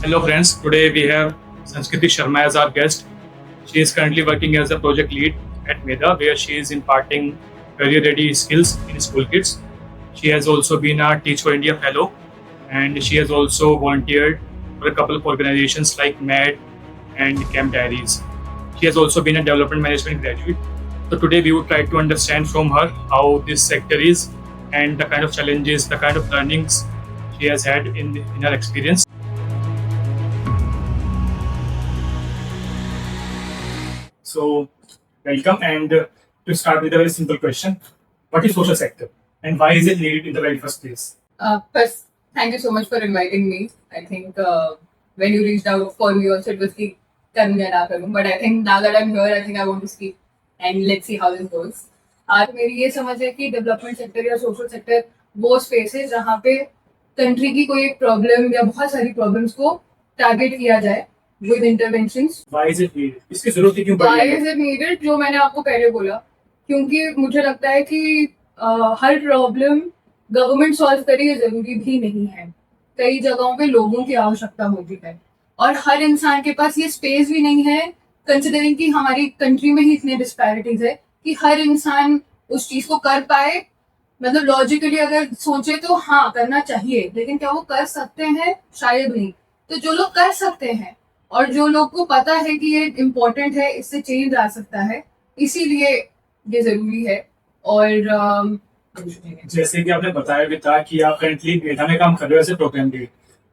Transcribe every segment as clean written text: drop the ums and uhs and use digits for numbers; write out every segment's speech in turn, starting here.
Hello friends, today we have Sanskriti Sharma as our guest. She is currently working as a project lead at Meda, where she is imparting career ready skills in school kids. She has also been a Teach for India fellow, and she has also volunteered for a couple of organizations like MAD and Camp Diaries. She has also been a development management graduate. So today we will try to understand from her how this sector is and the kind of challenges, the kind of learnings she has had in her experience. So, welcome. And to start with a very simple question, what is social sector and why is it needed in the very first place? First, thank you so much for inviting me. I think when you reached out for me also it was ki karuँ या ना करूँ. But I think now that I'm here, I think I want to speak and let's see how this goes. आज मेरी ये समझ है कि development sector या सोशल सेक्टर वो स्पेस है जहाँ पे कंट्री की कोई एक प्रॉब्लम या बहुत सारी प्रॉब्लम्स को टारगेट किया जाए with interventions. Why is it needed? इसकी जरूरत ही क्यों पड़ी Why है? is it needed? जो मैंने आपको पहले बोला, क्योंकि मुझे लगता है कि हर प्रॉब्लम गवर्नमेंट सॉल्व करे ये जरूरी भी नहीं है. कई जगहों पे लोगों की आवश्यकता होती है और हर इंसान के पास ये स्पेस भी नहीं है, कंसिडरिंग कि हमारी कंट्री में ही इतने डिस्पैरिटीज है कि हर इंसान उस चीज को कर पाए. मतलब लॉजिकली अगर सोचे तो हाँ करना चाहिए, लेकिन क्या वो कर सकते हैं? शायद नहीं. तो जो लोग कर सकते हैं और जो लोग को पता है कि ये इम्पोर्टेंट है, इससे चेंज आ सकता है, इसीलिए ये जरूरी है. और जैसे कि आपने बताया भी था कि आप करंटली मेधा में काम कर रहे हो एज ए प्रोग्राम लीड,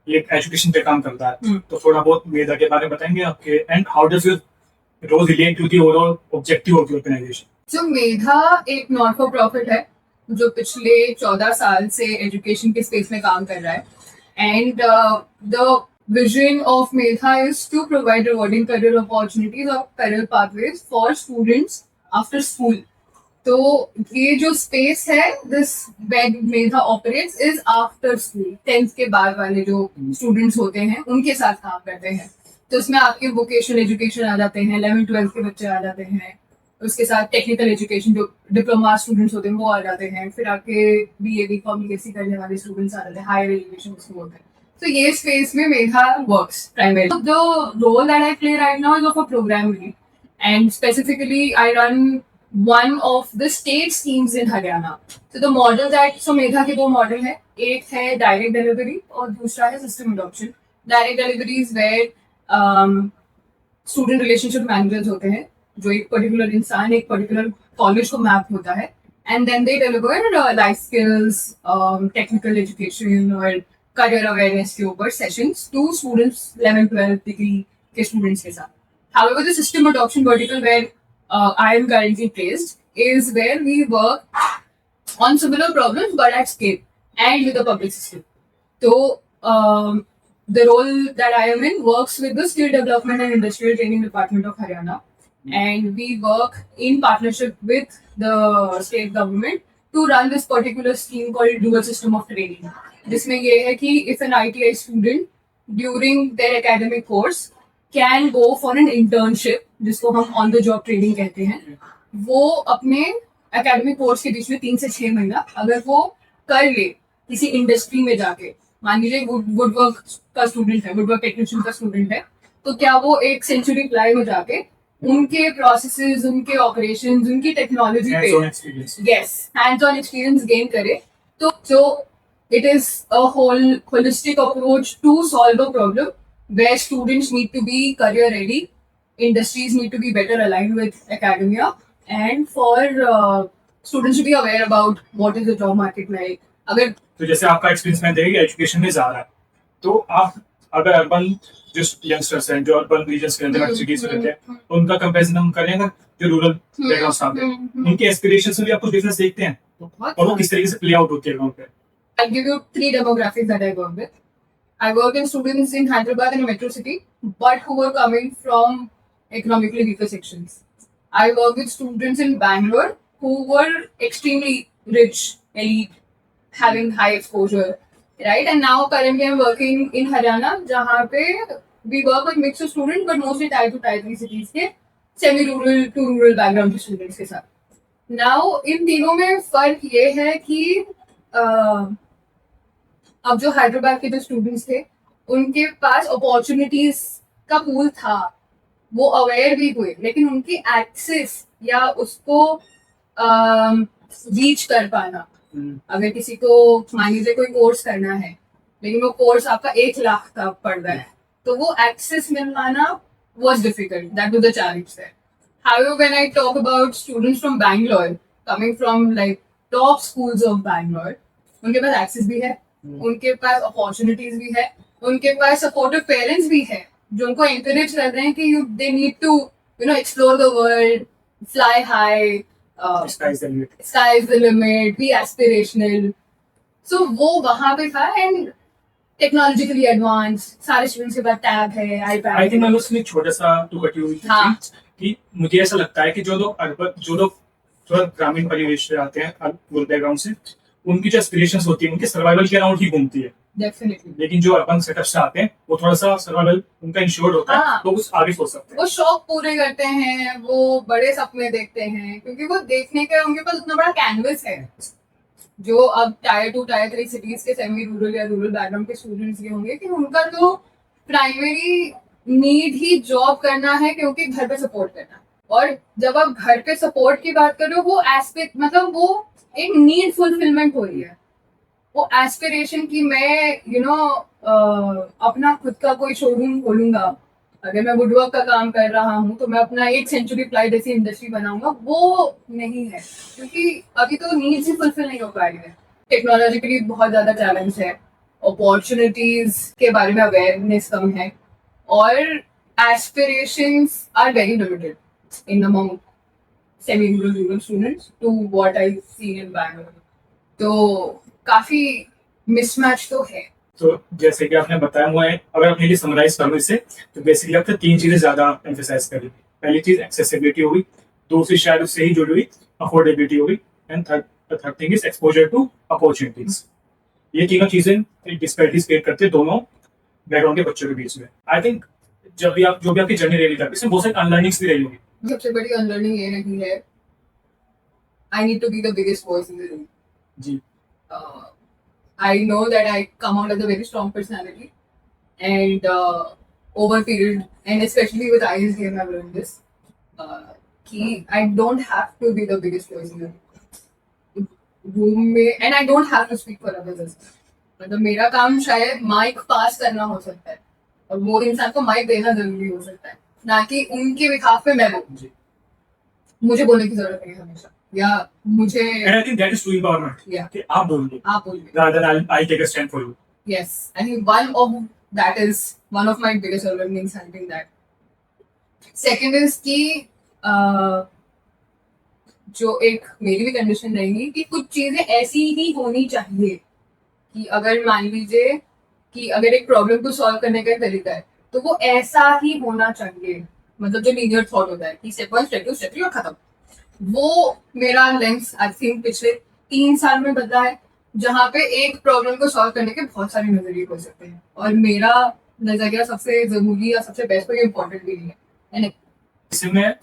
ये एक एजुकेशन पे काम करता है. तो थोड़ा बहुत मेधा के बारे में बताएंगे आपके and how does your role relate to the overall objective of your organisation? जो मेधा एक नॉट फॉर प्रॉफिट है जो पिछले 14 साल से एजुकेशन के स्पेस में काम कर रहा है. And the vision of Medha is to provide rewarding career opportunities or career pathways for students after school. तो ये जो स्पेस है this way Medha operates is after school. 10th के बाद वाले जो स्टूडेंट्स होते हैं उनके साथ काम करते हैं. तो उसमें आपके वोकेशनल एजुकेशन आ जाते हैं, 11th-12th के बच्चे आ जाते हैं, उसके साथ टेक्निकल एजुकेशन जो डिप्लोमा स्टूडेंट्स होते हैं वो आ जाते हैं, फिर आपके बीए बीकॉम बीएससी करने वाले स्टूडेंट्स आ जाते हैं, हायर एजुकेशन उसको बोलते हैं. So ये space में Medha works primarily. So the role that I play right now is of a program lead, and specifically I run one of the state schemes in Haryana. So the model that Medha के दो model है, एक है direct delivery और दूसरा है system adoption. Direct delivery is where student relationship managers होते हैं जो एक particular इंसान एक particular college को map होता है, and then they deliver life skills, technical education और career awareness के ऊपर sessions to students 11th-12th degree के students के साथ. However, the system adoption vertical where I am currently placed is where we work on similar problems but at scale and with the public system. So the role that I am in works with the Skill Development and Industrial Training Department of Haryana, and we work in partnership with the state government to run this particular scheme called Dual System of Training. जिसमें ये है कि if an ITI student during their academic course can go for an internship, जिसको हम on the job training कहते हैं, वो अपने academic course के बीच में 3 से 6 महीना अगर वो कर ले किसी इंडस्ट्री में जाके, मान लीजिए वुड वर्क का स्टूडेंट है, वुड वर्क टेक्नीशियन का स्टूडेंट है, तो क्या वो एक सेंचुरी प्लाई में जाके उनके प्रोसेसेस, उनके ऑपरेशंस, उनकी टेक्नोलॉजी पे हैंड्स ऑन एक्सपीरियंस गेन करे. तो it is a whole holistic approach to solve a problem where students need to be career ready, industries need to be better aligned with academia, and for students to be aware about what is the job market like. अगर तो जैसे आपका experience मैं देखिए education में जा रहा है, तो आप अगर अर्बन जो यंगस्टर्स हैं जो अर्बन रीजन्स के अंदर सिटीज में रहते हैं उनका कंपैरिजन हम करें अगर जो रूरल बैकग्राउंड से आते हैं उनके एस्पिरेशंस में भी आप कुछ डिफरेंस देखते हैं और वो किस तरीके से प्ले आउट होती है वहाँ पे? I'll give you 3 demographics that I work with. I work in students in Hyderabad in a metro city, but who were coming from economically weaker sections. I work with students in Bangalore who were extremely rich, elite, having high exposure, right? And now currently I'm working in Haryana, जहाँ पे we work with mix of students, but mostly tier 2, tier 3 cities के semi-rural to rural background के students के साथ. Now इन तीनों में फर्क ये है कि अब जो हैदराबाद के जो स्टूडेंट्स थे उनके पास अपॉर्चुनिटीज का पूल था, वो अवेयर भी हुए, लेकिन उनकी एक्सेस या उसको रीच कर पाना, अगर किसी को मान लीजिए कोई कोर्स करना है लेकिन वो कोर्स आपका 1 लाख का पड़ रहा है, तो वो एक्सेस मिल पाना was difficult. That was the challenge there. However, when I talk about students from Bangalore, coming from like top schools of Bangalore, उनके पास एक्सेस भी है, उनके पास अपॉर्चुनिटीज भी है, उनके पास सपोर्टिव पेरेंट्स भी है जो उनको एनकरेज कर रहे हैं कि they need to explore the world, fly high, sky is the limit, be aspirational. So वो वहाँ पे था एंड टेक्नोलॉजिकली एडवांस, सारे स्टूडेंट्स के पास टैब है, आईपैड। आई थिंक मैं उसमें छोटा सा टू कट यू कि मुझे ऐसा लगता है कि जो लोग थोड़ा ग्रामीण परिवेश से आते हैं रूरल बैकग्राउंड से, उनकी जो एस्पिरेशंस होती है उनके सर्वाइवल के अराउंड ही घूमती है। डेफिनेटली। लेकिन जो अर्बन सेटअप से आते हैं वो थोड़ा सा सर्वाइवल उनका इंश्योर्ड होता है, तो कुछ आगे सोच सकते हैं, वो शौक पूरे करते हैं, वो बड़े सपने देखते हैं, क्योंकि वो देखने का उनके पास उतना बड़ा कैनवस है। जो अब टायर 2 टायर 3 सिटीज के सेमी रूरल या रूरल बैकग्राउंड के स्टूडेंट्स ये होंगे कि उनका तो प्राइमरी नीड ही जॉब करना है, क्योंकि घर पे सपोर्ट करना। और जब आप घर पे सपोर्ट की बात करो, वो एस्पेक्ट मतलब वो एक नीड फुलफिलमेंट हो रही है, वो एस्पिरेशन की मैं अपना खुद का कोई शोरूम खोलूंगा, अगर मैं वुडवर्क का काम कर रहा हूँ तो मैं अपना 1 सेंचुरी प्लाई जैसी इंडस्ट्री बनाऊंगा, वो नहीं है, क्योंकि अभी तो नीड्स ही फुलफिल नहीं हो पा रही है। टेक्नोलॉजिकली बहुत ज्यादा चैलेंज है, अपॉर्चुनिटीज के बारे में अवेयरनेस कम है, और aspirations are very limited in among semi rural students to what I see in Bangalore. तो काफी मिसमैच तो है। तो जैसे कि आपने बताया, मैं अगर अपने लिए समराइज करूँ इसे, तो बेसिकली आपने 3 चीजें ज्यादा एम्फेसाइज करी। पहली चीज एक्सेसिबिलिटी होगी, दूसरी शायद उससे ही जुड़ी हुई अफोर्डेबिलिटी होगी, and third thing is exposure to opportunities. ये तीनों चीजें डिस्पैरिटीज क्रिएट करते हैं दोनों बैकग्राउंड के बच्चों के बीच में। आई थिंक जो भी आपकी जर्नी रही था, इसमें बहुत सारी अनलर्निंग्स भी रही होगी। सबसे बड़ी अनलर्निंग ये रही है, I need to be the biggest voice in the room. जी। I know that I come out as a very strong personality, and over period, and especially with ISDM, I've learned this. I don't have to be the biggest voice in the room में, and I don't have to speak for others as well. मतलब मेरा काम शायद mic पास करना हो सकता है, और वो इंसान को माइक देना जरूरी हो सकता है, ना कि उनके बिहाफ पे मैं बोलूं। मुझे बोलने की जरूरत नहीं हमेशा, या मुझे And I think that is true empowerment. Yeah. कि आप बोलिए rather than I'll take a stand for you. Yes, I think one of my biggest learnings has been that. Second is कि जो एक मेरी भी कंडीशन रहेगी कि कुछ चीजें ऐसी ही होनी चाहिए कि अगर मान लीजिए कि अगर एक प्रॉब्लम को सॉल्व करने का तरीका है तो वो ऐसा ही होना चाहिए, मतलब जो लीनियर थॉट होता है कि स्टेप 1 स्टेप 2 स्टेप 3 और खत्म। वो मेरा लेंस आई थिंक पिछले 3 साल में बदला है, जहाँ पे एक प्रॉब्लम को सॉल्व करने के बहुत सारे नजरिए हो सकते हैं, और मेरा नजरिया सबसे जरूरी या सबसे बेस्ट और इम्पोर्टेंट भी नहीं है। इसमें मैं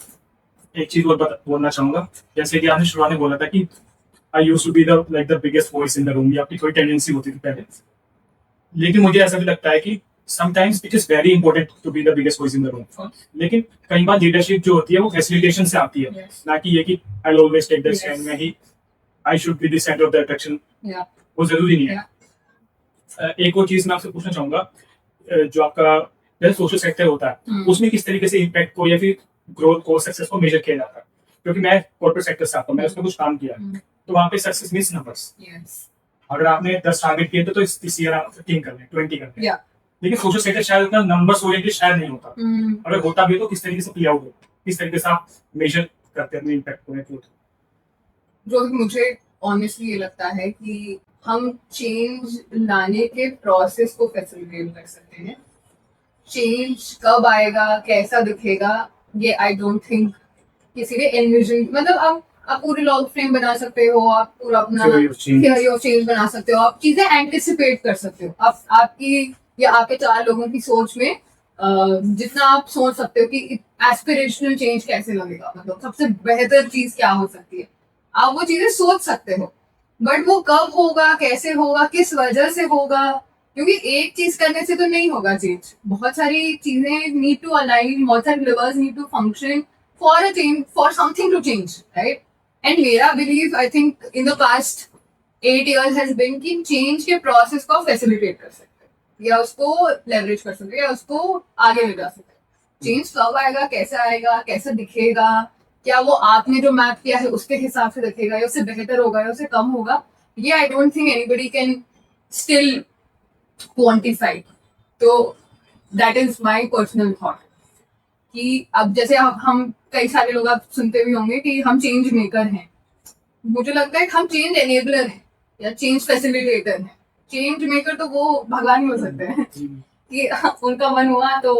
एक चीज और बोलना चाहूंगा, जैसे कि आपने शुरुआत में बोला था कि I used to be the biggest voice in the room, आपकी थोड़ी टेंडेंसी होती थी पहले, लेकिन मुझे ऐसा भी लगता है कि sometimes it is very important to be the biggest voice in the room. लेकिन कई बार लीडरशिप जो होती है वो फैसिलिटेशन से आती है, ना कि ये कि I'll always take the stand, मैं ही I should be the center of the attraction. वो जरूरी नहीं है। एक और चीज मैं आपसे पूछना चाहूंगा, जो आपका जैसे सोशल सेक्टर होता है उसमें किस तरीके से इम्पैक्ट को या फिर ग्रोथ को, सक्सेस को मेजर किया जाता है? क्योंकि मैं कॉर्पोरेट सेक्टर से आता हूँ, मैं उसमें कुछ काम किया, तो वहाँ पे सक्सेस मीन्स नंबर्स। अगर आपने 10 टारगेट किए तो इस ईयर आप 15 कर लें, 20 कर लें, लेकिन सोशल सेक्टर शायद उतना नंबर्स ओरिएंटेड शायद नहीं होता। अगर होता भी तो किस तरीके से प्ले आउट हो, किस तरीके से आप मेजर करते हैं अपने इम्पैक्ट को? जो मुझे ऑनेस्टली ये लगता है कि हम चेंज लाने के प्रोसेस को फैसिलिटेट कर सकते हैं। चेंज कब आएगा, कैसा दिखेगा, ये आई डोंट थिंक किसी ने एनविजन, मतलब आप पूरी लॉग फ्रेम बना सकते हो, आप पूरा अपना थियरी ऑफ चेंज बना सकते हो, आप चीजें एंटिसिपेट कर सकते हो, आप आपकी या आपके 4 लोगों की सोच में जितना आप सोच सकते हो कि एस्पिरेशनल चेंज कैसे लगेगा, मतलब सबसे बेहतर चीज क्या हो सकती है, आप वो चीजें सोच सकते हो। बट वो कब होगा, कैसे होगा, किस वजह से होगा, क्योंकि एक चीज करने से तो नहीं होगा चेंज, बहुत सारी चीजें नीड टू अलाइन, बहुत सारे levels need to function for a change, for something to change, right? And मेरा believe I think in the past 8 years has been कि चेंज के प्रोसेस को फैसिलिटेट कर सकते हैं या उसको लेवरेज कर सकते हैं या उसको आगे ले जा सकते हैं। चेंज कब आएगा, कैसे आएगा, कैसे दिखेगा, क्या वो आपने जो मैप किया है उसके हिसाब से दिखेगा या उससे बेहतर होगा या उससे कम होगा, ये I don't think anybody can still quantify. तो that is my personal thought कि अब जैसे अब हम कई सारे लोग आप सुनते भी होंगे कि हम चेंज मेकर हैं, मुझे लगता है कि हम चेंज एनेबलर हैं या चेंज फैसिलिटेटर हैं। चेंज मेकर तो वो भगवान ही हो सकते हैं कि उनका मन हुआ तो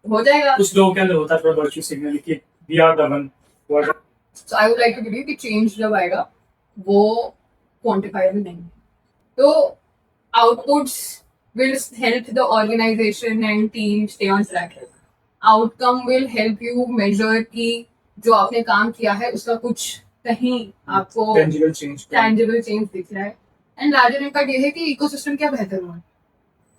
हो जाएगा। कुछ लोगों के अंदर होता है थोड़ा वर्चू सिग्नल कि we are the one. So I would like to believe कि चेंज जब आएगा वो क्वांटिफाइबल नहीं है। तो outputs will help the organization and team stay on track. Outcome will help you measure कि जो आपने काम किया है उसका कुछ कहीं आपको टेंजिबल चेंज दिख रहा है। एंड लार्जर इम्पैक्ट ये है कि इकोसिस्टम क्या बेहतर हुआ।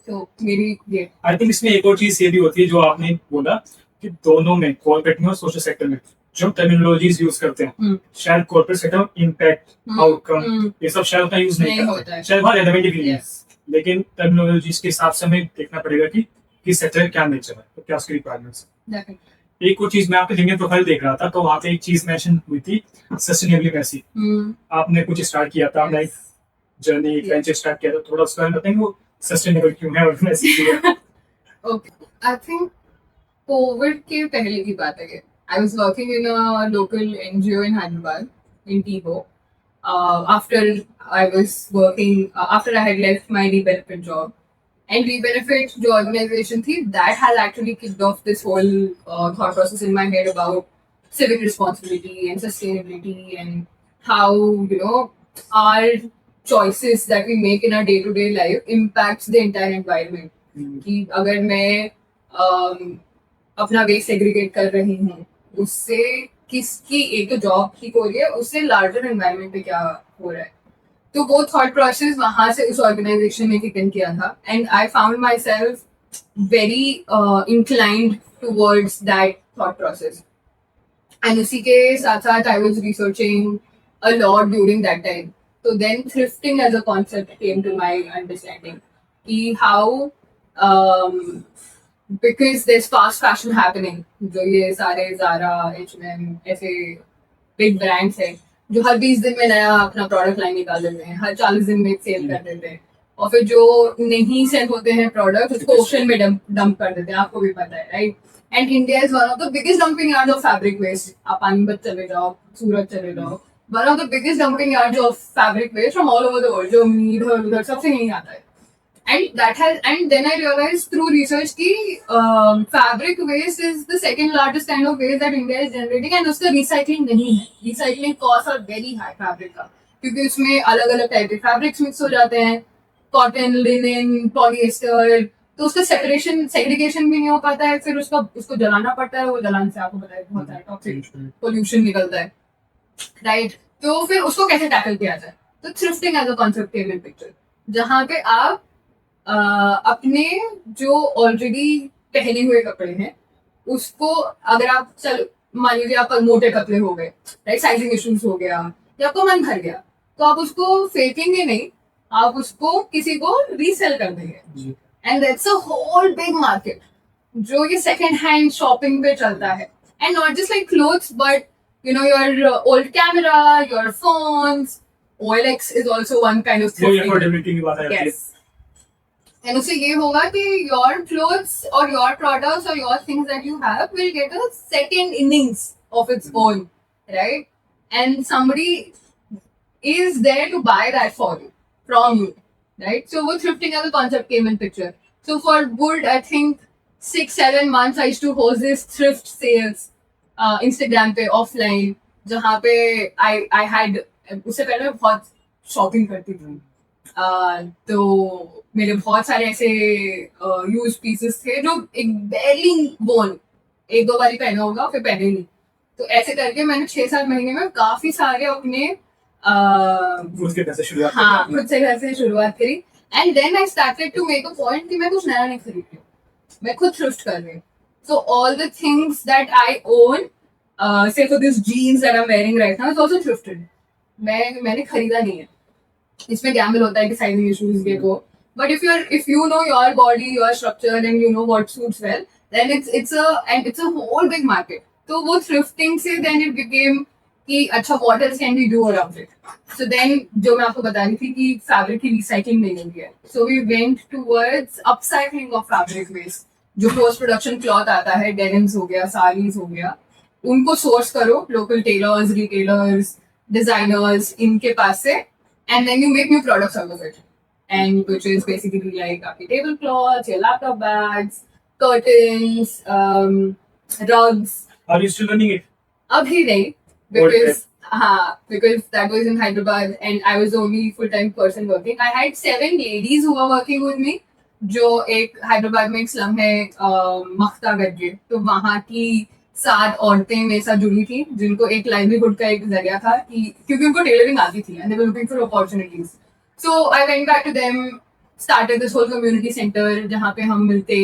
तो मेरी ये आई थिंक इसमें एक और चीज ये भी होती है जो आपने बोला कि दोनों में कॉर्पोरेट में और सोशल सेक्टर में जो टर्मिनोलॉजीज यूज करते हैं, शायद कॉर्पोरेट सेक्टर में इम्पैक्ट, आउटकम, ये सब शायद उतना यूज नहीं होता करते, है। शायद बहुत रेलेवेंट भी नहीं है। Yes. लेकिन टर्मिनोलॉजीज के हिसाब से हमें देखना पड़ेगा कि किस सेक्टर का क्या नेचर है, तो क्या उसकी रिक्वायरमेंट्स। Definitely. एक और चीज मैं आपके लिंक्डइन प्रोफाइल देख रहा था तो वहाँ पे एक चीज मेंशन हुई थी, सस्टेनेबल मैसी। आपने कुछ स्टार्ट किया था, अपना एक जर्नी, एक वेंचर स्टार्ट किया था, थोड़ा उसके बारे में बताएंगे वो सस्टेनेबल क्यों है और मैसी क्यों है? Okay. I think कोविड के पहले की बात है। I was working in a local NGO in Hyderabad, in Tigo. After I was working, after I had left my Rebenefit job, and Rebenefit, जो organization थी, that has actually kicked off this whole thought process in my head about civic responsibility and sustainability and how, you know, our choices that we make in our day-to-day life impacts the entire environment. कि अगर मैं अपना waste segregate कर रही हूँ उससे किसकी एक तो जॉब ठीक हो रही है, उससे लार्जर एनवायरनमेंट पे क्या हो रहा है। तो वो थॉट प्रोसेस वहां से उस ऑर्गेनाइजेशन में किक इन किया था and I found myself very inclined towards that thought process. And उसी के साथ साथ I was researching a lot during that time. तो then thrifting as a concept came to my understanding कि how because there's fast fashion happening, जो ये सारे Zara, H&M ऐसे big brands हैं जो हर 20 दिन में नया अपना प्रोडक्ट लाइन निकाल देते हैं, हर 40 दिन में सेल कर देते हैं और फिर जो नहीं सेल होते हैं प्रोडक्ट उसको ओशन में डंप कर देते हैं, आपको भी पता है, right? And India is one of the biggest dumping yard of fabric waste. आप पानीपत चले जाओ, सूरत चले जाओ, one of the biggest dumping yard of fabric waste from all over the world, जो इधर उधर सबसे नहीं आता है। And then I realized through research कि fabric waste is the second largest kind of waste that India is generating and उसका recycling नहीं है। Recycling costs are very high fabric का, क्योंकि उसमें अलग अलग टाइप के fabrics mix हो जाते हैं, cotton, linen, polyester, तो उसका segregation भी नहीं हो पाता है, फिर उसको जलाना पड़ता है, वो जलाने से आपको पता है बहुत सारा टॉक्सिक पोल्यूशन निकलता है, राइट? तो फिर उसको कैसे टैकल किया जाए? तो thrifting as a concept came in picture, जहाँ पे आप अपने जो ऑलरेडी पहने हुए कपड़े हैं उसको, अगर आप मान लीजिए आप मोटे कपड़े हो गए, राइट, साइजिंग इश्यूज हो गया या आपको मन भर गया, तो आप उसको फेंकेंगे नहीं, आप उसको किसी को रीसेल कर देंगे। And that's a whole big market जो ये सेकेंड हैंड शॉपिंग पे चलता है। And not just like clothes but you know your old camera, your phones, OLX is also one kind of वो thrifting. अफोर्डेबिलिटी की बात है। Yes. And उससे ये होगा कि your clothes or your products or your things that you have will get a second innings of its own, right? And somebody is there to buy that for you, from you, right? So वो thrifting as a concept came in picture. So for good, I think 6-7 months I used to host this thrift sales Instagram पे offline, जहाँ पे I had, उससे पहले मैं बहुत shopping करती थी, तो मेरे बहुत सारे ऐसे यूज पीसेस थे जो एक बैरली बोन, एक दो बारी पहना होगा फिर पहने नहीं, तो ऐसे करके मैंने 6-7 महीने में काफी सारे अपने उसके कैसे शुरुआत हाँ खुद से घर से शुरुआत करी। And then I started to make a point कि मैं कुछ नया नहीं खरीद रही हूँ, मैं खुद thrift कर रही हूँ. So all the things that I own, say for this jeans that I'm wearing right now, it's also thrifted. मैंने खरीदा नहीं है. इसमें gamble होता है कि sizing issues ये वो. But if you know your body, your structure, and you know what suits well, then it's a whole big market. So वो thrifting से then it became कि अच्छा what else can we do around it? So then जो मैं आपको बता रही थी कि fabric की recycling नहीं होगी है. So we went towards upcycling of fabric waste. जो post production cloth आता है, denims हो गया, sarees हो गया, उनको source करो local tailors, retailers, designers इनके पास से, and then you make new products out of it. And which is basically like आपके tablecloths, your laptop bags, curtains, rugs. Are you still running it? Abhi nahi, because that was in Hyderabad and I was the only full-time person working. I had 7 ladies who were working with me. जो एक हैदराबाद में एक slum है मख्ता करके, तो वहाँ की 7 औरतें मेरे साथ जुड़ी थी जिनको एक लाइवलीहुड का एक जरिया था कि क्योंकि उनको टेलरिंग आती थी and they were looking for opportunities. So I went back to them, started this whole community center जहाँ पे हम मिलते.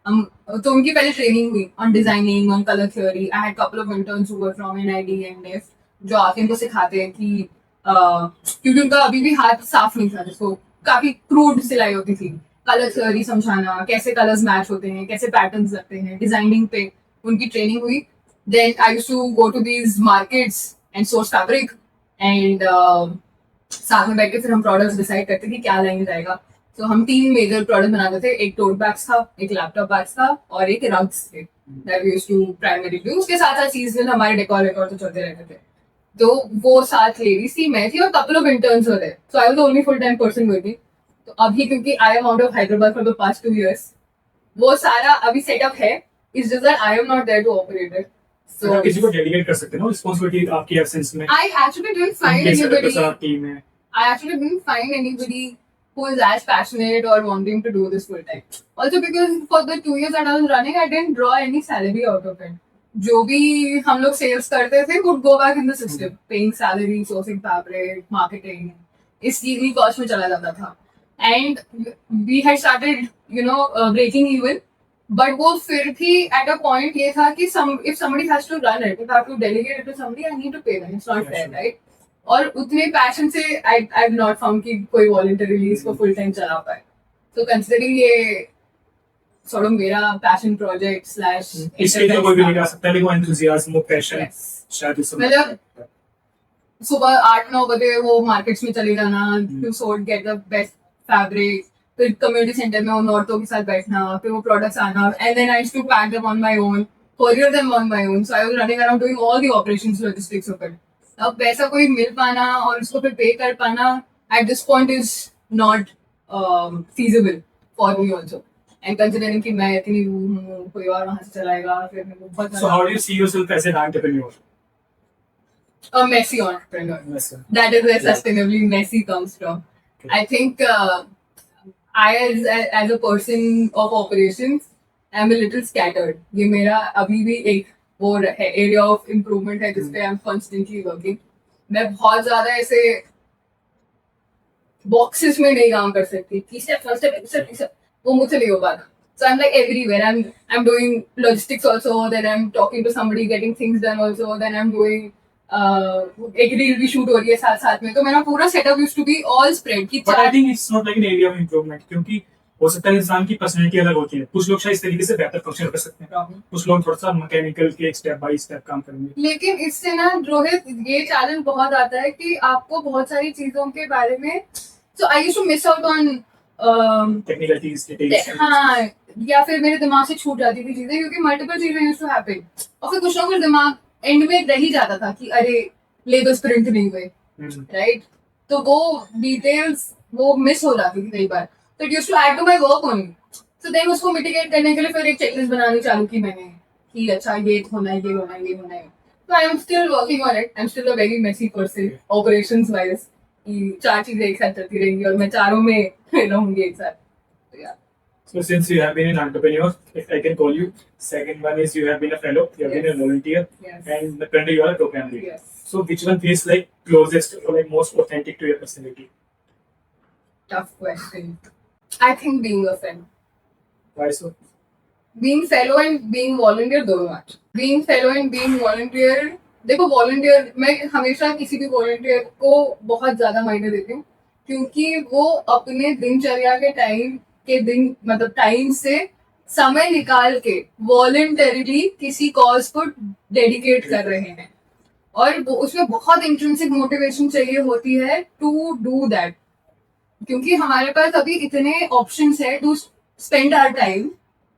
तो उनकी पहले ट्रेनिंग हुई on designing, on colour theory. I had couple of interns who were from NID and F जो आके इनको सिखाते हैं कि क्योंकि उनका अभी भी हाथ साफ नहीं था, जिसको काफी क्रूड सिलाई होती थी. कलर थ्योरी समझाना, कैसे कलर्स मैच होते हैं, कैसे पैटर्न्स लगते हैं, डिजाइनिंग पे उनकी ट्रेनिंग हुई. Then I used to go to these markets and source fabric and साथ में बैठ के फिर हम प्रोडक्ट्स डिसाइड करते कि क्या लाएंगे जाएगा. तो हम 3 मेजर प्रोडक्ट बनाते थे. एक टोट बैग्स था, एक लैपटॉप बैग्स था और एक रग्स थे that we used to primarily. उसके साथ साथ सीजनल हमारे डेकोर तो चलते रहते थे. तो वो 7 लेडीज थी, मैं थी और कपल ऑफ इंटर्न्स थे. So I was the only full time person working. तो अभी क्योंकि I am out of Hyderabad for the past 2 years, वो सारा अभी सेटअप है. It's just that I am not there to operate it. So किसी को डेलीगेट कर सकते हो ना रिस्पांसिबिलिटी आपकी एब्सेंस में. I actually didn't find anybody. Team है. I actually didn't find anybody who is as passionate or wanting to do this full time. Also because for the 2 years that I was running, I didn't draw any salary out of it. जो भी हम लोग sales करते थे would go back in the system, paying salary, sourcing fabric, marketing. इस चीज की cost में चला जाता था. And we had started, breaking even. But वो फिर भी at a point ये था कि if somebody has to run it, if I have to delegate it to somebody, I need to pay them. It's not fair, right? और उतने passion से I've not found कि कोई voluntarily इसको full time चला पाए. So considering ये sort of मेरा passion project slash इसके लिए कोई भी नहीं कर सकता, लेकिन वो enthusiasm, वो passion शायद इस समय मतलब सुबह 8-9 बजे वो मार्केट्स में चले जाना to sort get the best fabric, फिर कम्युनिटी सेंटर में उन औरतों के साथ बैठना, फिर वो प्रोडक्ट्स आना, and then I used to pack them on my own, courier them on my own. So I was running around doing all the operations logistics of it. अब वैसा कोई मिल पाना और उसको फिर पे कर पाना at this point is not feasible for me also. And considering कि मैं इतनी हूँ, कोई और वहाँ से चलाएगा, फिर मेरे को बहुत So how do you see yourself as an entrepreneur? a messy entrepreneur. That is where sustainably messy comes from. I think I as a person of operations am a little scattered. ये मेरा अभी भी एक वो है area of improvement है जिस पे I'm constantly working. मैं बहुत ज़्यादा ऐसे boxes में नहीं काम कर सकती. Key step, वो मुझसे नहीं हो पाता. So I'm like everywhere. I'm doing logistics also. Then I'm talking to somebody, getting things done also. Then I'm doing एक रील भी शूट हो रही है साथ साथ में. तो मेरा पूरा setup used to be all spread की. But I think it's not like an area of improvement, क्योंकि हो सकता है इंसान की पर्सनैलिटी अलग होती है. कुछ लोग शायद इस तरीके से बेहतर फंक्शन कर सकते हैं, कुछ लोग थोड़ा सा मैकेनिकल के स्टेप बाय स्टेप काम करेंगे. लेकिन इससे ना रोहित ये चैलेंज बहुत आता है कि आपको बहुत सारी चीजों के बारे में so I used to miss out on technicalities, details. हाँ, या फिर मेरे दिमाग से छूट जाती थी चीजें क्योंकि मल्टीपल चीजें यूज्ड टू हैपन. और फिर कुछ ना कुछ दिमाग एंड में रह ही जाता था कि अरे लेबल्स प्रिंट नहीं हुए, राइट. तो वो डिटेल्स वो मिस हो जाती थी कई बार. तो it used to add to my work only. So then उसको मिटिगेट करने के लिए फिर एक चेकलिस्ट बनानी चालू की मैंने कि अच्छा ये होना है, ये होना है, ये होना है. तो I am still working on it. I am still a very messy person operations wise. 4 चीजें एक साथ चलती रहेंगी और मैं चारों में रहूंगी एक साथ. तो यार So since you have been an entrepreneur, if I can call you, second one is you have been a fellow, you have been a volunteer, Yes. and currently you are a program lead. Yes. So which one feels like closest or like most authentic to your personality? tough question. I think being a fellow. Why so? Being fellow and being volunteer दोनों आज. Being fellow and being volunteer, देखो volunteer मैं हमेशा किसी भी volunteer को बहुत ज़्यादा मायने देती हूँ क्योंकि वो अपने दिनचर्या के दिन मतलब टाइम से समय निकाल के वॉलंटरीली किसी कॉज को डेडिकेट कर रहे हैं और वो उसमें बहुत इंट्रिंसिक मोटिवेशन चाहिए होती है टू डू दैट क्योंकि हमारे पास अभी इतने ऑप्शंस है टू स्पेंड आवर टाइम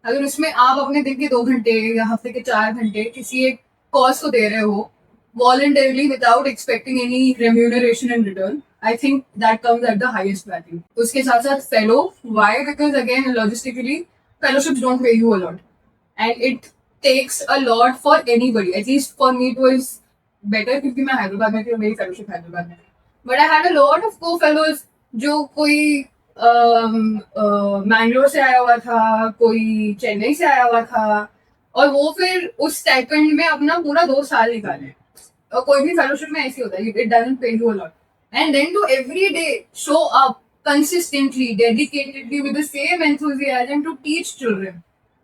अगर उसमें आप अपने दिन के 2 घंटे या हफ्ते के 4 घंटे किसी एक कॉज को दे रहे हो voluntarily without expecting any remuneration in return, I think that comes at the highest value. उसके साथ साथ fellow, why? Because again logistically fellowships don't pay you a lot and it takes a lot for anybody. At least for me it was better क्योंकि मैं हैदराबाद में थी और मेरी fellowship Hyderabad में. But I had a lot of co-fellows जो कोई मैंगलोर से आया हुआ था, कोई चेन्नई से आया हुआ था और वो फिर उस स्टाइपेंड में अपना पूरा 2 साल निकाले. और कोई भी फेलोशिप में ऐसी होता है it doesn't pay you a lot and then to every day show up consistently dedicatedly with the same enthusiasm to teach children,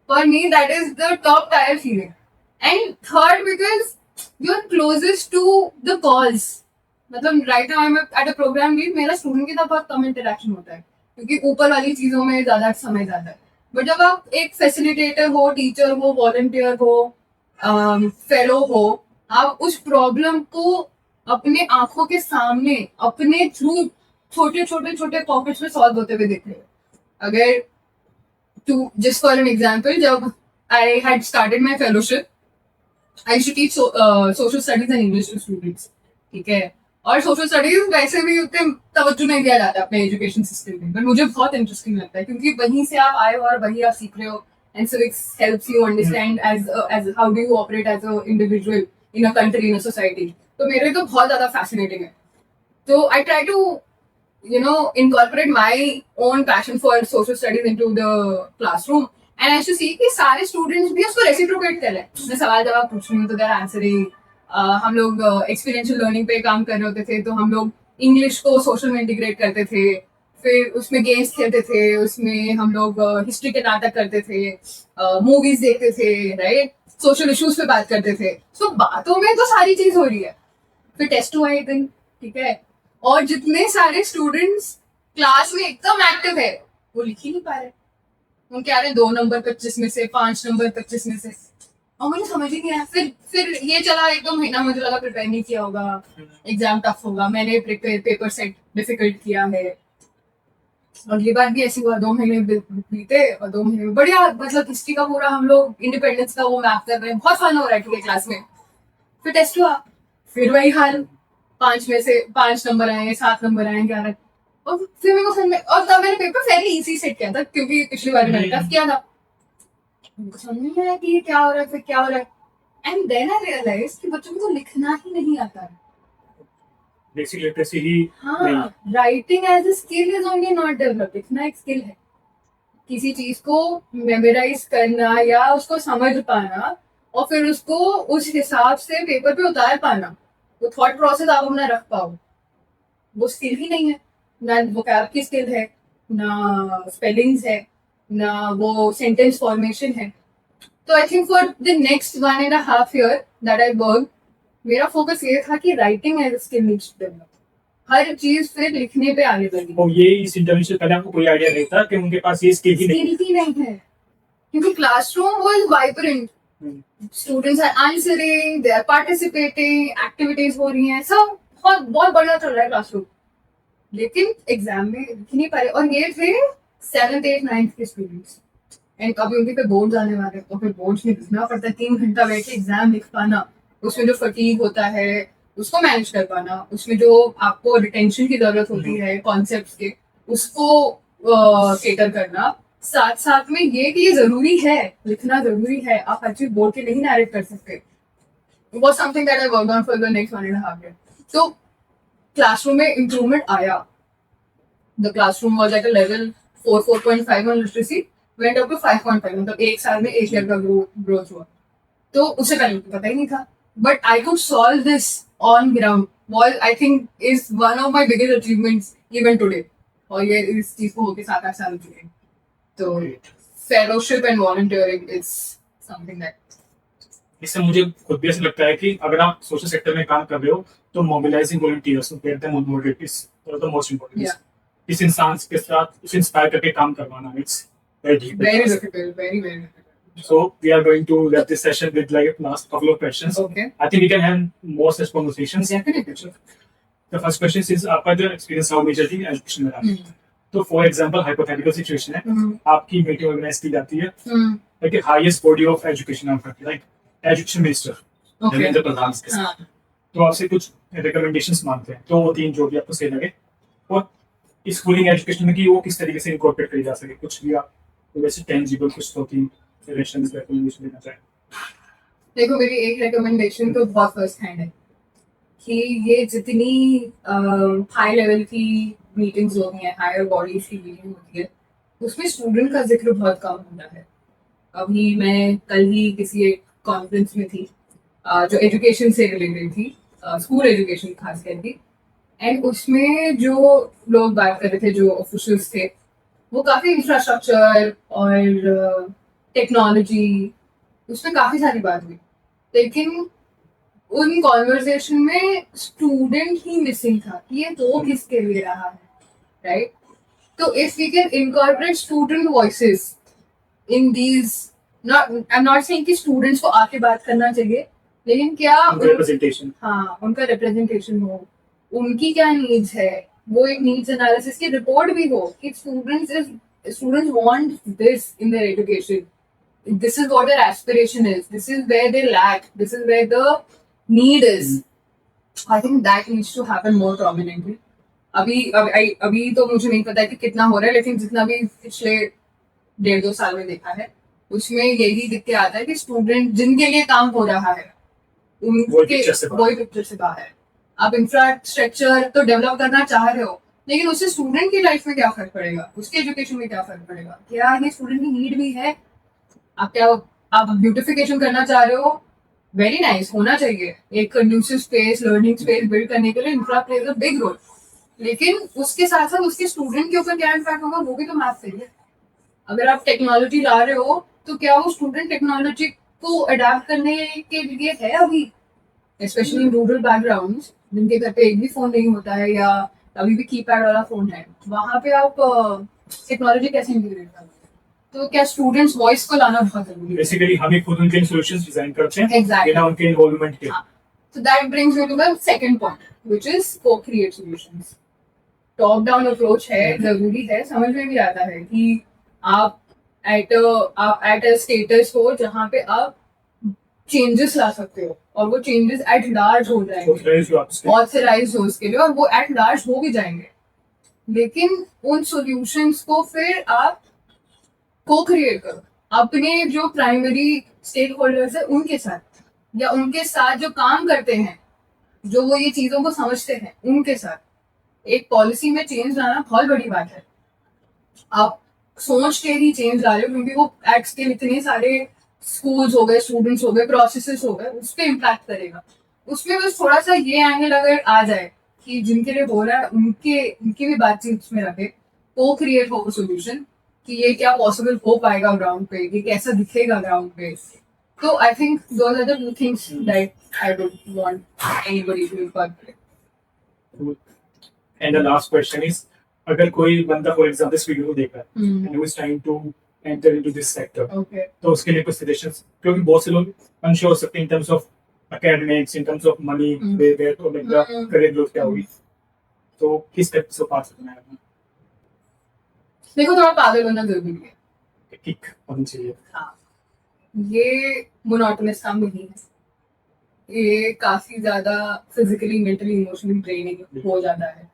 for me that is the top tier feeling. And third, because you're closest to the cause. मतलब right now I'm at a program lead, मेरा student के साथ बहुत कम interaction होता है क्योंकि ऊपर वाली चीजों में ज्यादा समय जाता है. बट जब आप एक फैसिलिटेटर हो, टीचर हो, वॉलंटियर हो, फेलो हो, आप उस प्रॉब्लम को अपने आंखों के सामने अपने थ्रू छोटे पॉकेट्स में सॉल्व होते हुए देख रहे हो. अगर to just for an example, जब I had started my fellowship I used to teach social studies and English to students. ठीक है, और सोशल स्टडीज वैसे भी उतने तवज्जो नहीं दिया जाता अपने एजुकेशन सिस्टम में, बट मुझे बहुत इंटरेस्टिंग लगता है क्योंकि वहीं से आप आए हो और वहीं आप सीख रहे हो. And civics helps you understand as how do you operate as a individual in a country, in a society. तो मेरे लिए तो बहुत ज्यादा fascinating है. So I try to incorporate my own passion for social studies into the classroom, and I used to see कि सारे students भी उसको reciprocate कर रहे हैं. मैं सवाल जवाब पूछ रही हूँ तो they're answering. हम लोग एक्सपीरियंशियल लर्निंग पे काम कर रहे होते थे तो हम लोग इंग्लिश को सोशल में इंटीग्रेट करते थे, फिर उसमें गेम्स खेलते थे, उसमें हम लोग हिस्ट्री के नाटक करते थे, मूवीज देखते थे, राइट, सोशल इश्यूज पे बात करते थे. सो बातों में तो सारी चीज हो रही है. फिर टेस्ट हुआ एक दिन, ठीक है, और जितने सारे स्टूडेंट्स क्लास में एकदम एक्टिव है वो लिख ही नहीं पा रहे. उनके आ रहे 2 नंबर 25 में से, 5 नंबर 25 में से, और मुझे समझ ही नहीं आया. फिर ये चला 1-2 महीना, मुझे लगा प्रिपेयर नहीं किया होगा, एग्जाम टफ होगा, मैंने पेपर सेट डिफिकल्ट किया है. अगली बार भी ऐसी हुआ, 2 महीने बीते और 2 महीने में बढ़िया, मतलब हिस्ट्री का पूरा हम लोग इंडिपेंडेंस का वो मैप कर रहे हैं, बहुत फन हो रहा है पूरे क्लास में. फिर टेस्ट हुआ, फिर वही हाल, 5 में से 5 नंबर आए, 7 नंबर आए, 11. और फिर मेरे को समझ में, और तब मैंने पेपर फेयरली इजी सेट किया था क्योंकि पिछली बार मैंने टफ किया था. समझ नहीं आया कि ये क्या हो रहा है, फिर क्या हो रहा है. एंड देन आई रियलाइज कि बच्चों को तो लिखना ही नहीं आता है. बेसिक लिटरेसी ही हाँ, writing as a skill is only not developed. लिखना एक स्किल है. किसी चीज को मेमोराइज करना या उसको समझ पाना और फिर उसको उस हिसाब से पेपर पे उतार पाना, वो थॉट प्रोसेस आप अपना रख पाओ, वो स्किल ही नहीं है. ना वोकैब की स्किल है, ना स्पेलिंग्स है, ना वो सेंटेंस फॉर्मेशन है. तो I think for the next 1.5 year that I work, मेरा फोकस ये था कि writing as a skill needs to develop. हर चीज फिर लिखने पे आने लगी. और ये इस इंटरव्यू से पहले आपको कोई आइडिया नहीं था कि उनके पास ये स्किल ही नहीं है क्योंकि classroom was vibrant. Students are answering, they are participating, activities हो रही हैं, सब बहुत बढ़िया चल रहा है क्लासरूम. लेकिन एग्जाम में लिख नहीं पा रहे. और ये थे 7th 8th 9th के स्टूडेंट्स. एंड कभी उनके पे बोर्ड आने वाले तो फिर बोर्ड्स में लिखना पड़ता है. 3 घंटा बैठ के एग्जाम लिख पाना, उसमें जो फटीग होता है उसको मैनेज कर पाना, उसमें जो आपको रिटेंशन की जरूरत होती है कॉन्सेप्ट्स के, उसको केटर करना. साथ साथ में ये कि ये जरूरी है, लिखना जरूरी है, आप हर चीज बोल के नहीं नैरेट कर सकते. was something that I worked on for the next 1.5 years. So classroom में इम्प्रूवमेंट आया. The classroom was at a level 4.5 on literacy, went up to 5.5. मतलब 1 साल में 1 year का ग्रोथ हुआ. तो उससे पहले मुझे पता ही नहीं था. But I could solve this on ground. Was I think is one of my biggest achievements even today. और ये इस चीज को होके 7-8 साल हो चुके हैं. तो fellowship and volunteering is something that इससे मुझे खुद भी ऐसा लगता है कि अगर आप सोशल सेक्टर में काम कर रहे हो तो mobilising volunteers to get them on board is the most important. Yeah. इस इंसान के साथ उसे इंस्पायर करके काम करवाना it's very very difficult very very difficult. So we are going to wrap this session with like last couple of questions. Okay. I think we can have more such conversations. Definitely. The first question is आपका जो experience how major थी education में रहा. तो for example hypothetical situation है, आपकी meeting organise की जाती है, like highest body of education आप करते हैं, like education minister, Dharmendra Pradhan के साथ. तो आपसे कुछ recommendations मांगते हैं, तो वो 3 जो भी आपको सही लगे, और स्कूलिंग एजुकेशन में कि वो किस तरीके से इनकॉर्पोरेट करी जा सके, कुछ भी आप वैसे टेंजिबल कुछ तो 3 सजेशंस रिकमेंडेशन देना चाहें. देखो मेरी एक रिकमेंडेशन तो बहुत फर्स्ट हैंड है कि ये जितनी हाई लेवल की मीटिंग्स होती हैं, हायर बॉडीज की मीटिंग होती है, उसमें स्टूडेंट का जिक्र बहुत कम होता है. अभी मैं कल ही किसी एक कॉन्फ्रेंस में थी जो एजुकेशन से रिलेटेड थी, स्कूल एजुकेशन खास करके, एंड उसमें जो लोग बात कर रहे थे, जो ऑफिशियल्स थे, वो काफ़ी इंफ्रास्ट्रक्चर और टेक्नोलॉजी, उसमें काफ़ी सारी बात हुई, लेकिन उन कॉन्वर्सेशन में स्टूडेंट ही मिसिंग था कि ये तो किसके लिए रहा है, राइट? तो if we can incorporate student voices in these, I am not saying कि स्टूडेंट्स को आके बात करना चाहिए, लेकिन क्या रिप्रेजेंटेशन, हाँ, उनका रिप्रेजेंटेशन हो, उनकी क्या नीड्स है, वो एक नीड्स एनालिसिस की रिपोर्ट भी हो कि students want this in their education, this is what their aspiration is, this is where they lack, this is where the need is. I think that needs to happen more prominently. अभी तो मुझे नहीं पता कि कितना हो रहा है, लेकिन जितना भी पिछले 1.5-2 साल में देखा है, उसमें यही दिख के आता है कि स्टूडेंट जिनके लिए काम हो रहा है उनके वही पिक्चर से बाहर है. आप इंफ्रास्ट्रक्चर तो डेवलप करना चाह रहे हो, लेकिन उससे स्टूडेंट की लाइफ में क्या फर्क पड़ेगा, उसके एजुकेशन में क्या फर्क पड़ेगा, क्या ये स्टूडेंट की नीड भी है? आप ब्यूटिफिकेशन करना चाह रहे हो, वेरी नाइस, होना चाहिए. एक conducive space, learning space build करने के लिए infra plays a big role, लेकिन उसके साथ साथ उसके स्टूडेंट के ऊपर क्या इम्पैक्ट होगा वो भी तो मैप करिए. अगर आप टेक्नोलॉजी ला रहे हो तो क्या वो स्टूडेंट टेक्नोलॉजी को अडाप्ट करने के लिए है अभी, स्पेशली इन रूरल बैकग्राउंड्स जिनके घर पे एक भी फोन नहीं होता है या अभी भी कीपैड वाला फोन है, वहां पे आप टेक्नोलॉजी कैसे इंटीग्रेट करोगे? तो क्या स्टूडेंट्स वॉइस को लाना बहुत जरूरी है. बेसिकली हम ही खुद उनके सॉल्यूशंस डिजाइन करते हैं, Exactly. बिना उनके इन्वॉल्वमेंट के. So that brings me to the second point, which is co-create solutions. Top down approach है, जरूरी है, समझ में भी आता है कि आप एट अ स्टेटस हो जहाँ पे आप चेंजेस ला सकते हो, और वो चेंजेस एट लार्ज हो जाएंगे, ऑथराइज हो उसके लिए, और वो एट लार्ज हो भी जाएंगे. लेकिन उन सॉल्यूशंस को फिर आप को क्रिएट करो अपने जो प्राइमरी स्टेक होल्डर्स है उनके साथ, या उनके साथ जो काम करते हैं, जो वो ये चीजों को समझते हैं, उनके साथ. एक पॉलिसी में चेंज लाना बहुत बड़ी बात है. आप सोच के ही चेंज ला रहे हो, क्योंकि वो एक्ट्स के इतने सारे स्कूल्स हो गए, स्टूडेंट्स हो गए, प्रोसेसेस हो गए, उस पर इम्पैक्ट करेगा. उसमें बस थोड़ा सा ये एंगल अगर आ जाए कि जिनके लिए बोल रहा है उनकी भी बातचीत में रखे, को क्रिएट हो सोल्यूशन कि ये क्या पॉसिबल हो पाएगा ग्राउंड पे, ये कैसा दिखेगा ग्राउंड पे. तो I think those are the two things that I would want anybody to incorporate. And the last question is, अगर कोई बंदा फॉर एग्जांपल इस वीडियो को देख रहा है and who is trying to enter into this sector, okay, तो उसके लिए कुछ सजेशंस, क्योंकि बहुत से लोग अनश्योर हो सकते हैं in terms of academics, in terms of money, where to like the career growth क्या होगी, तो किस टाइप से पास करना है? देखो थोड़ा पागल होना जरूरी है, किक होनी चाहिए. हाँ, ये मोनोटोनस काम नहीं है, ये काफी ज्यादा फिजिकली, मेंटली, इमोशनली ड्रेनिंग हो जाता है.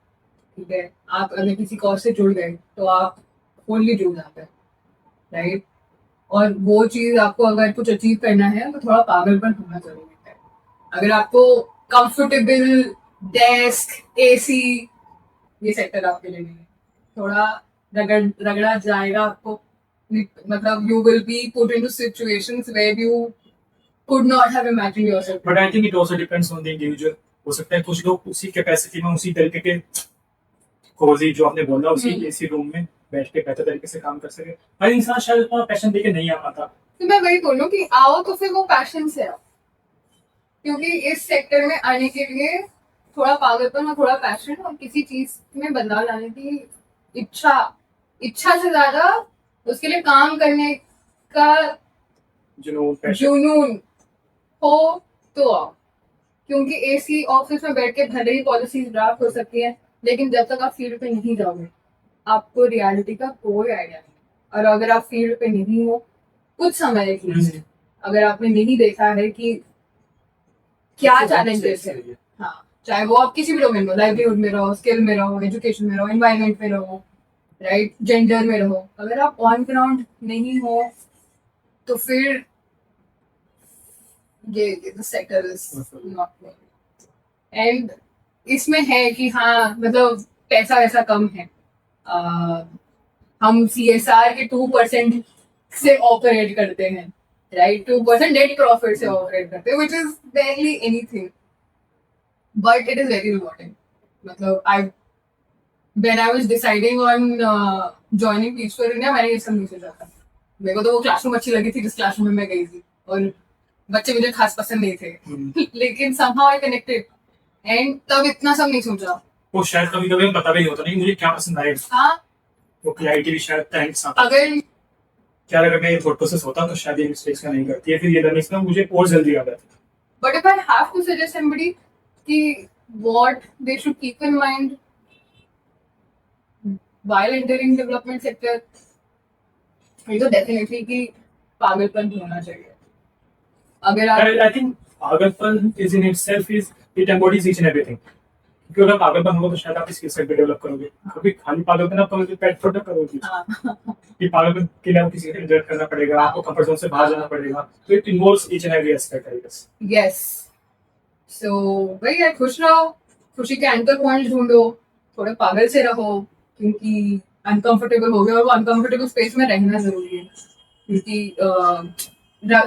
ठीक है, आप अगर किसी कॉज से जुड़ गए तो आप फुल्ली जुड़ जाते हैं, राइट? और वो चीज आपको अगर कुछ अचीव करना है तो थोड़ा पागलपन होना जरूरी है. अगर आपको कंफर्टेबल डेस्क, एसी, ये सेक्टर आपके लिए नहीं है, थोड़ा रगड़ा जाएगा आपको, मतलब you will be put into situations where you could not have imagined yourself. But I think it also depends on the individual. हो सकता है कुछ लोग उसी कैपेसिटी में, उसी तरीके के कोजी जो आपने बोला उसी हम्म। एसी रूम में बैठ के बेहतर तरीके से काम कर सके। हर इंसान शायद अपना पैशन देके नहीं आ पाता। तो मैं वही बोलूँ कि आओ तो फिर वो पैशन से आओ, क्योंकि इस सेक्टर में आने के लिए थोड़ा पागलपन और थोड़ा पैशन और किसी चीज में बदलाव लाने की इच्छा से ज्यादा उसके लिए काम करने का जुनून, पैशन। जुनून हो तो आओ। क्योंकि एसी ऑफिस में बैठ के भले ही पॉलिसीज ड्राफ्ट हो सकती है, लेकिन जब तक आप फील्ड पे नहीं जाओगे आपको रियलिटी का कोई आइडिया नहीं। और अगर आप फील्ड पे नहीं हो कुछ समय के लिए, अगर आपने नहीं देखा है कि क्या चैलेंजेस है, हाँ, चाहे वो आप किसी भी डोमेन में, लाइवलीहुड में रहो, स्किल में रहो, एजुकेशन में रहो, एनवायरनमेंट में रहो, राइट, जेंडर में रहो, अगर आप ऑन ग्राउंड नहीं हो तो फिर ये सेक्टर इज नॉट। एंड इसमें है कि हाँ मतलब पैसा वैसा कम है, हम CSR के 2% से ऑपरेट करते हैं, राइट, 2% नेट प्रॉफिट से ऑपरेट करते हैं, which is barely anything, but it is very rewarding. मतलब when I was deciding on joining Teach for India, मैंने ये सब नहीं सोचा था। मेरे को तो वो क्लासरूम अच्छी लगी थी जिस क्लासरूम में मैं गई थी, और बच्चे मुझे खास पसंद नहीं थे, लेकिन somehow I connected, and तब इतना सब नहीं सोचा। वो शायद कभी कभी पता भी नहीं होता नहीं मुझे क्या पसंद आएगा। हाँ, वो क्लैरिटी भी शायद टाइम से अगर क्या अगर मैं ये थॉट प्रोसेस होता तो शायद ये मिस्टेक्स का नहीं करती है, फिर ये लर्निंग्स में मुझे और जल्दी आ जाती। but if I have to suggest somebody कि what they should keep in mind while entering development sector, ये तो definitely कि पागलपन होना चाहिए। अगर आप I think पागलपन is in itself is it embodies each and everything। क्योंकि अगर पागलपन होगा तो शायद आप स्किल सेट भी डेवलप करोगे। क्योंकि खाली पागलपन आप करोगे पेट प्रोडक्ट करोगे। कि पागलपन के लिए आपको किसी से इंटरेक्ट करना पड़ेगा, आपको कंफर्ट जोन से बाहर जाना पड़ेगा, तो it involves each and every aspect I guess. Yes, so भाई यार खुश रहो, खुशी के एंकर पॉइंट्स ढूंढो, थोड़े पागल से रहो, क्योंकि अनकंफर्टेबल हो गए और वो अनकंफर्टेबल स्पेस में रहना जरूरी है। क्योंकि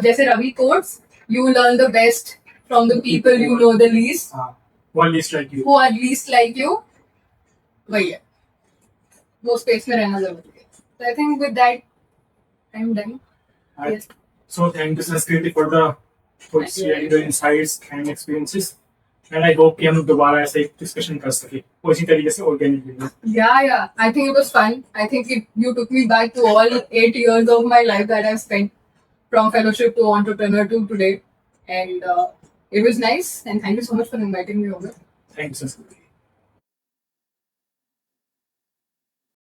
जैसे Ravi quotes, you learn the best from the people you know the least, वो least like you, who are least like you, वही है, वो स्पेस में रहना जरूरी है। So I think with that I'm done. Yes. So thank you Sanskriti for sharing the insights and experiences, and I hope कि हम दोबारा ऐसे एक डिस्कशन कर सके उसी तरीके से organic. Yeah, I think it was fun. I think you took me back to all 8 years of my life that I've spent from fellowship to entrepreneur to today, and it was nice, and thank you so much for inviting me over. Thank you Sanskriti।